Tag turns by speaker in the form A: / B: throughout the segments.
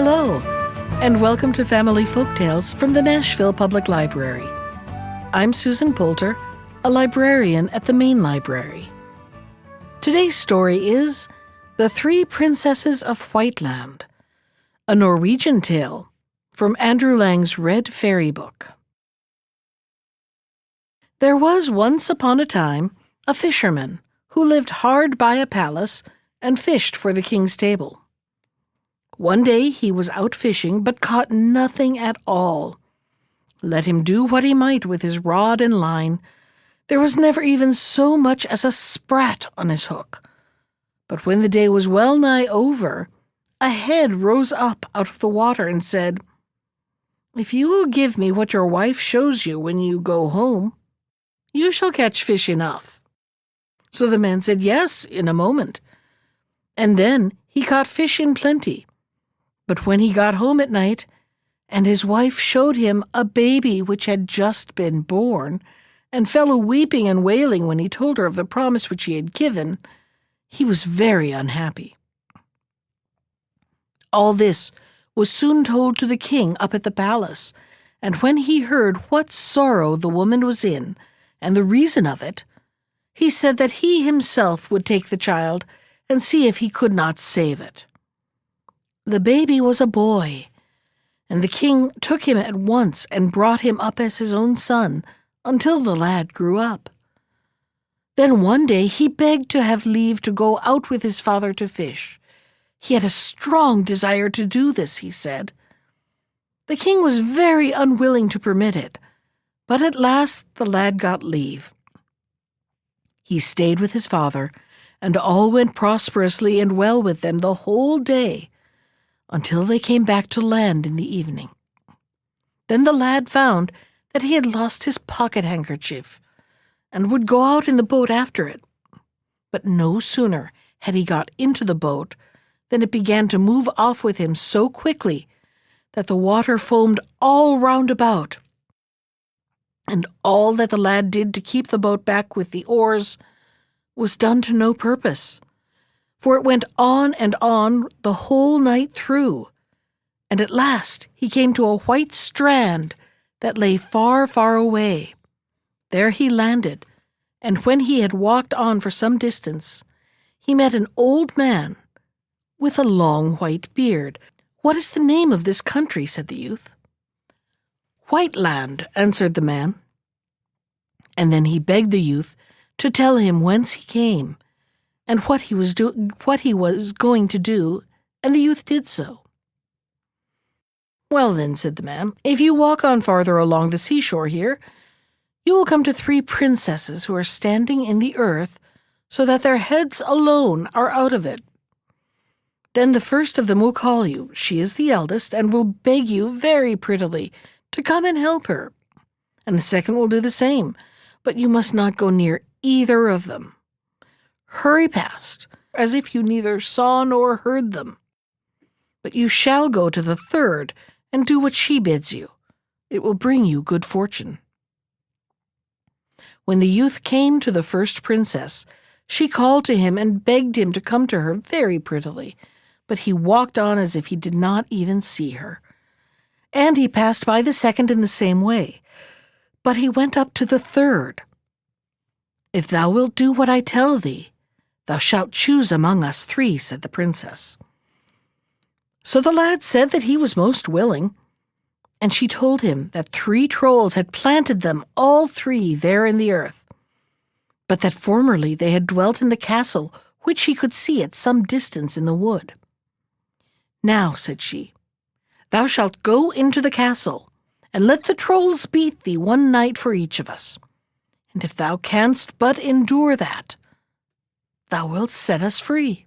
A: Hello, and welcome to Family Folktales from the Nashville Public Library. I'm Susan Poulter, a librarian at the main library. Today's story is The Three Princesses of Whiteland, a Norwegian tale from Andrew Lang's Red Fairy Book. There was once upon a time a fisherman who lived hard by a palace and fished for the king's table. One day he was out fishing, but caught nothing at all. Let him do what he might with his rod and line, there was never even so much as a sprat on his hook. But when the day was well nigh over, a head rose up out of the water and said, "If you will give me what your wife shows you when you go home, you shall catch fish enough." So the man said yes in a moment. And then he caught fish in plenty. But when he got home at night, and his wife showed him a baby which had just been born, and fell a-weeping and wailing when he told her of the promise which he had given, he was very unhappy. All this was soon told to the king up at the palace, and when he heard what sorrow the woman was in, and the reason of it, he said that he himself would take the child and see if he could not save it. The baby was a boy, and the king took him at once and brought him up as his own son until the lad grew up. Then one day he begged to have leave to go out with his father to fish. He had a strong desire to do this, he said. The king was very unwilling to permit it, but at last the lad got leave. He stayed with his father, and all went prosperously and well with them the whole day, until they came back to land in the evening. Then the lad found that he had lost his pocket-handkerchief, and would go out in the boat after it. But no sooner had he got into the boat than it began to move off with him so quickly that the water foamed all round about. And all that the lad did to keep the boat back with the oars was done to no purpose, for it went on and on the whole night through, and at last he came to a white strand that lay far, far away. There he landed, and when he had walked on for some distance, he met an old man with a long white beard. "What is the name of this country?" said the youth. "Whiteland," answered the man. And then he begged the youth to tell him whence he came, and what he was going to do, and the youth did so. "Well then," said the man, "if you walk on farther along the seashore here, you will come to three princesses who are standing in the earth so that their heads alone are out of it. Then the first of them will call you, she is the eldest, and will beg you very prettily to come and help her. And the second will do the same, but you must not go near either of them. Hurry past, as if you neither saw nor heard them. But you shall go to the third and do what she bids you. It will bring you good fortune." When the youth came to the first princess, she called to him and begged him to come to her very prettily, but he walked on as if he did not even see her. And he passed by the second in the same way, but he went up to the third. "If thou wilt do what I tell thee, thou shalt choose among us three," said the princess. So the lad said that he was most willing, and she told him that 3 trolls had planted them all 3 there in the earth, but that formerly they had dwelt in the castle which he could see at some distance in the wood. "Now," said she, "thou shalt go into the castle, and let the trolls beat thee one night for each of us. And if thou canst but endure that, thou wilt set us free."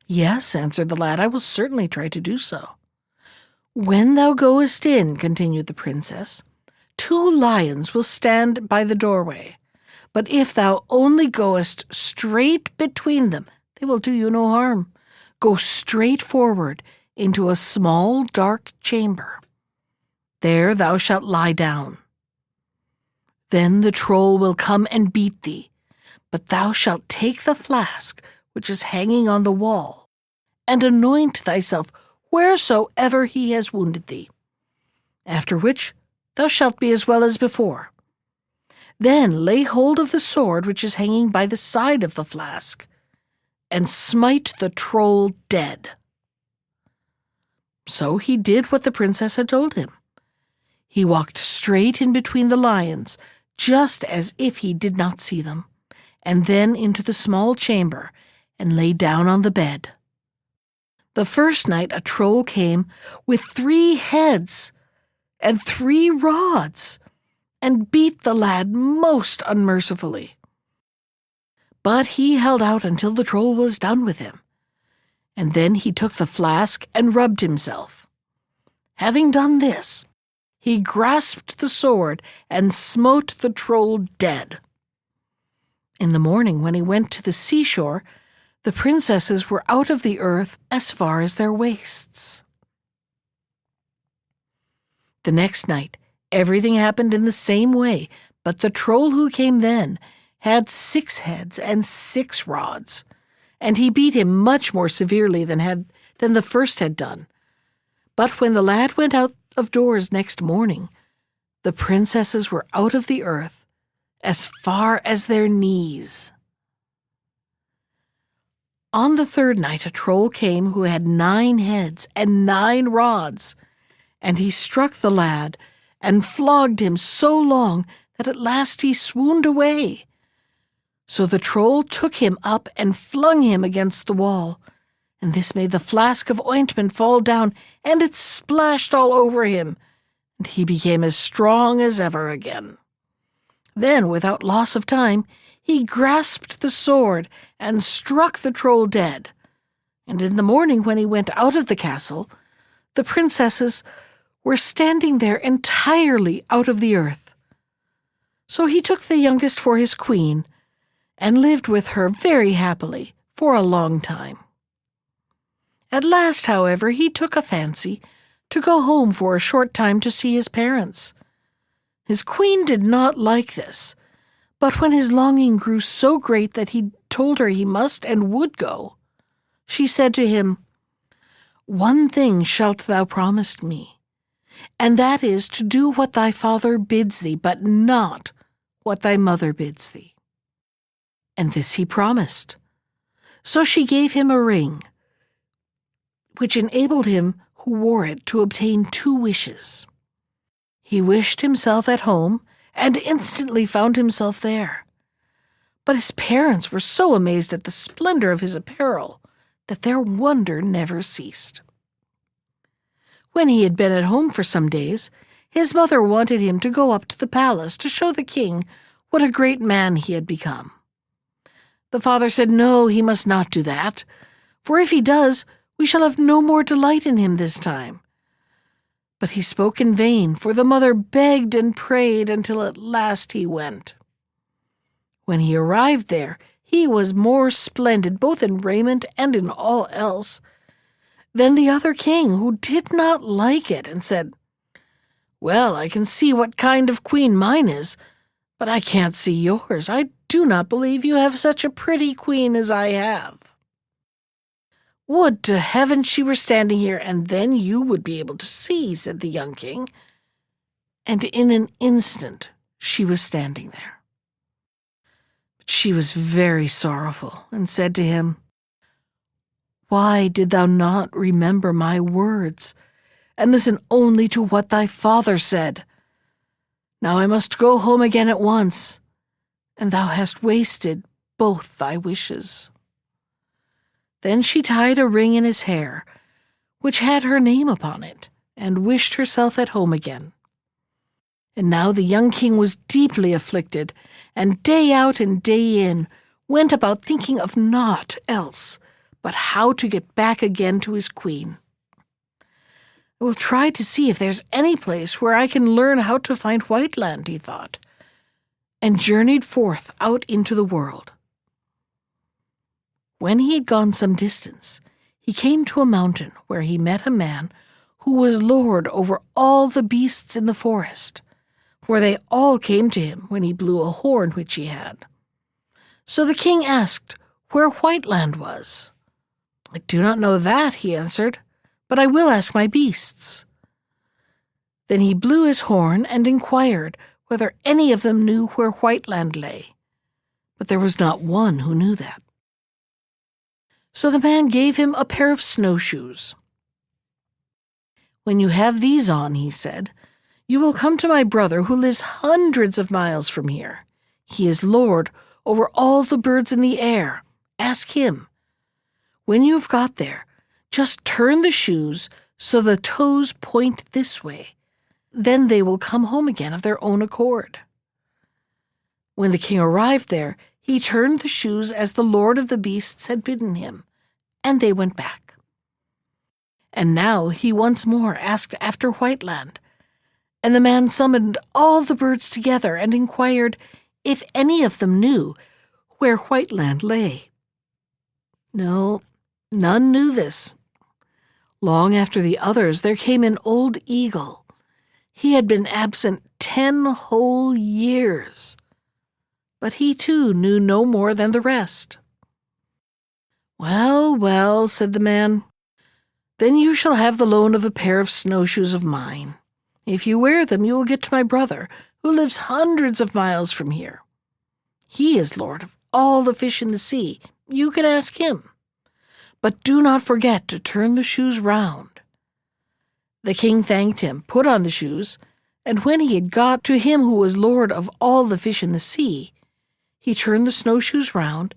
A: "Yes," answered the lad, "I will certainly try to do so." "When thou goest in," continued the princess, 2 lions will stand by the doorway, but if thou only goest straight between them, they will do you no harm. Go straight forward into a small dark chamber. There thou shalt lie down. Then the troll will come and beat thee, but thou shalt take the flask which is hanging on the wall, and anoint thyself wheresoever he has wounded thee. After which thou shalt be as well as before. Then lay hold of the sword which is hanging by the side of the flask, and smite the troll dead." So he did what the princess had told him. He walked straight in between the lions, just as if he did not see them, and then into the small chamber, and lay down on the bed. The first night a troll came with 3 heads and 3 rods, and beat the lad most unmercifully. But he held out until the troll was done with him, and then he took the flask and rubbed himself. Having done this, he grasped the sword and smote the troll dead. In the morning, when he went to the seashore, the princesses were out of the earth as far as their waists. The next night, everything happened in the same way, but the troll who came then had 6 heads and 6 rods, and he beat him much more severely than the first had done. But when the lad went out of doors next morning, the princesses were out of the earth as far as their knees. On the 3rd night a troll came who had 9 heads and 9 rods, and he struck the lad and flogged him so long that at last he swooned away. So the troll took him up and flung him against the wall, and this made the flask of ointment fall down, and it splashed all over him, and he became as strong as ever again. Then, without loss of time, he grasped the sword and struck the troll dead, and in the morning when he went out of the castle, the princesses were standing there entirely out of the earth. So he took the youngest for his queen, and lived with her very happily for a long time. At last, however, he took a fancy to go home for a short time to see his parents. His queen did not like this, but when his longing grew so great that he told her he must and would go, she said to him, "One thing shalt thou promise me, and that is to do what thy father bids thee, but not what thy mother bids thee." And this he promised. So she gave him a ring, which enabled him who wore it to obtain 2 wishes. He wished himself at home, and instantly found himself there. But his parents were so amazed at the splendor of his apparel that their wonder never ceased. When he had been at home for some days, his mother wanted him to go up to the palace to show the king what a great man he had become. The father said, "No, he must not do that, for if he does, we shall have no more delight in him this time." But he spoke in vain, for the mother begged and prayed until at last he went. When he arrived there, he was more splendid, both in raiment and in all else, than the other king, who did not like it, and said, "Well, I can see what kind of queen mine is, but I can't see yours. I do not believe you have such a pretty queen as I have." "Would to heaven she were standing here, and then you would be able to see," said the young king. And in an instant she was standing there. But she was very sorrowful, and said to him, "Why did thou not remember my words, and listen only to what thy father said? Now I must go home again at once, and thou hast wasted both thy wishes." Then she tied a ring in his hair, which had her name upon it, and wished herself at home again. And now the young king was deeply afflicted, and day out and day in went about thinking of naught else but how to get back again to his queen. "I will try to see if there's any place where I can learn how to find Whiteland," he thought, and journeyed forth out into the world. When he had gone some distance, he came to a mountain where he met a man who was lord over all the beasts in the forest, for they all came to him when he blew a horn which he had. So the king asked where Whiteland was. "I do not know that," he answered, but I will ask my beasts." Then he blew his horn and inquired whether any of them knew where Whiteland lay. But there was not one who knew that. So the man gave him a pair of snowshoes. "When you have these on," he said, "you will come to my brother who lives hundreds of miles from here. He is lord over all the birds in the air. Ask him. When you have got there, just turn the shoes so the toes point this way. Then they will come home again of their own accord." When the king arrived there, he turned the shoes as the lord of the beasts had bidden him, and they went back. And now he once more asked after Whiteland, and the man summoned all the birds together and inquired if any of them knew where Whiteland lay. No, none knew this. Long after the others, there came an old eagle. He had been absent 10 whole years, but he too knew no more than the rest. "Well, well," said the man, "then you shall have the loan of a pair of snowshoes of mine. If you wear them, you will get to my brother, who lives hundreds of miles from here. He is lord of all the fish in the sea. You can ask him. But do not forget to turn the shoes round." The king thanked him, put on the shoes, and when he had got to him who was lord of all the fish in the sea, he turned the snowshoes round,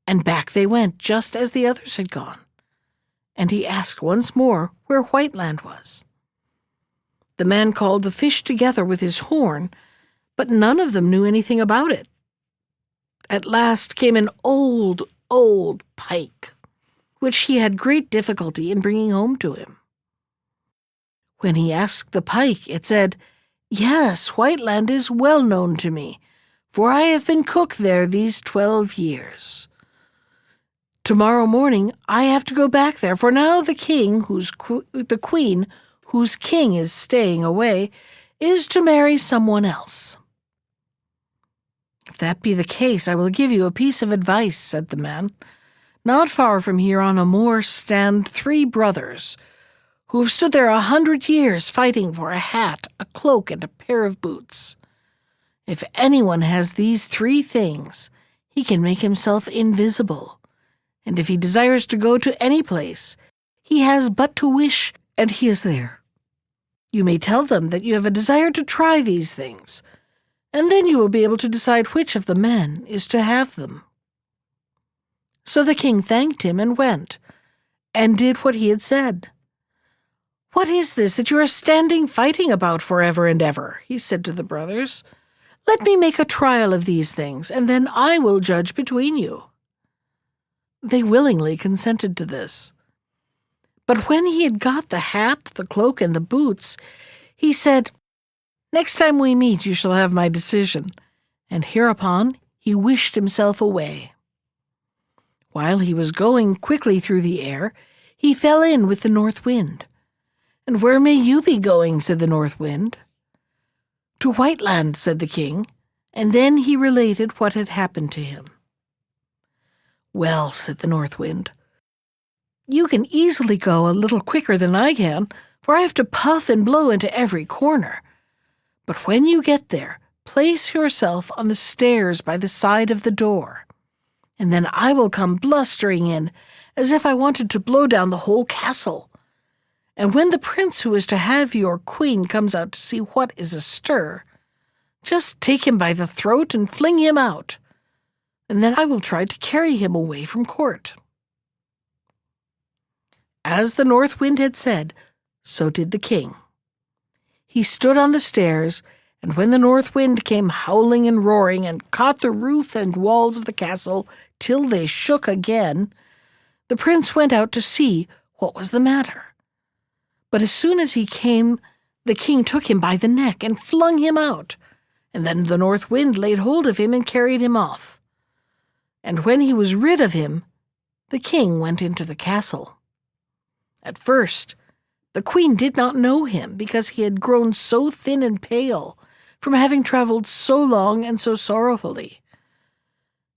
A: and back they went just as the others had gone. And he asked once more where Whiteland was. The man called the fish together with his horn, but none of them knew anything about it. At last came an old pike, which he had great difficulty in bringing home to him. When he asked the pike, it said, "Yes, Whiteland is well known to me, for I have been cook there these 12 years. Tomorrow morning I have to go back there, for now the queen, whose king is staying away, is to marry someone else." "If that be the case, I will give you a piece of advice," said the man. "Not far from here on a moor stand 3 brothers, who have stood there 100 years fighting for a hat, a cloak, and a pair of boots. If anyone has these 3 things, he can make himself invisible, and if he desires to go to any place, he has but to wish, and he is there. You may tell them that you have a desire to try these things, and then you will be able to decide which of the men is to have them." So the king thanked him and went, and did what he had said. "What is this that you are standing fighting about forever and ever?" he said to the brothers. "Let me make a trial of these things, and then I will judge between you." They willingly consented to this. But when he had got the hat, the cloak, and the boots, he said, "Next time we meet you shall have my decision," and hereupon he wished himself away. While he was going quickly through the air, he fell in with the north wind. "And where may you be going?" said the north wind. "To Whiteland," said the king, and then he related what had happened to him. "Well," said the north wind, "you can easily go a little quicker than I can, for I have to puff and blow into every corner. But when you get there, place yourself on the stairs by the side of the door, and then I will come blustering in, as if I wanted to blow down the whole castle. And when the prince who is to have your queen comes out to see what is astir, just take him by the throat and fling him out, and then I will try to carry him away from court." As the north wind had said, so did the king. He stood on the stairs, and when the north wind came howling and roaring and caught the roof and walls of the castle till they shook again, the prince went out to see what was the matter. But as soon as he came, the king took him by the neck and flung him out, and then the north wind laid hold of him and carried him off. And when he was rid of him, the king went into the castle. At first, the queen did not know him, because he had grown so thin and pale from having traveled so long and so sorrowfully.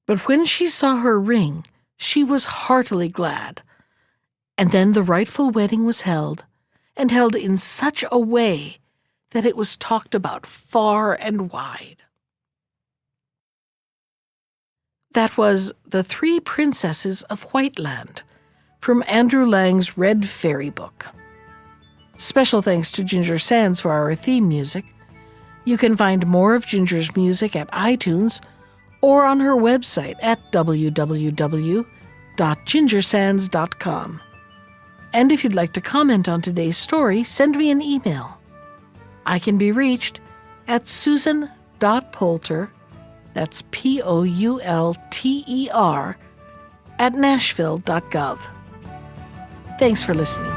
A: But when she saw her ring, she was heartily glad, And then the rightful wedding was held, and held in such a way that it was talked about far and wide. That was The Three Princesses of Whiteland from Andrew Lang's Red Fairy Book. Special thanks to Ginger Sands for our theme music. You can find more of Ginger's music at iTunes or on her website at www.gingersands.com. And if you'd like to comment on today's story, send me an email. I can be reached at susan.poulter, that's Poulter, at nashville.gov. Thanks for listening.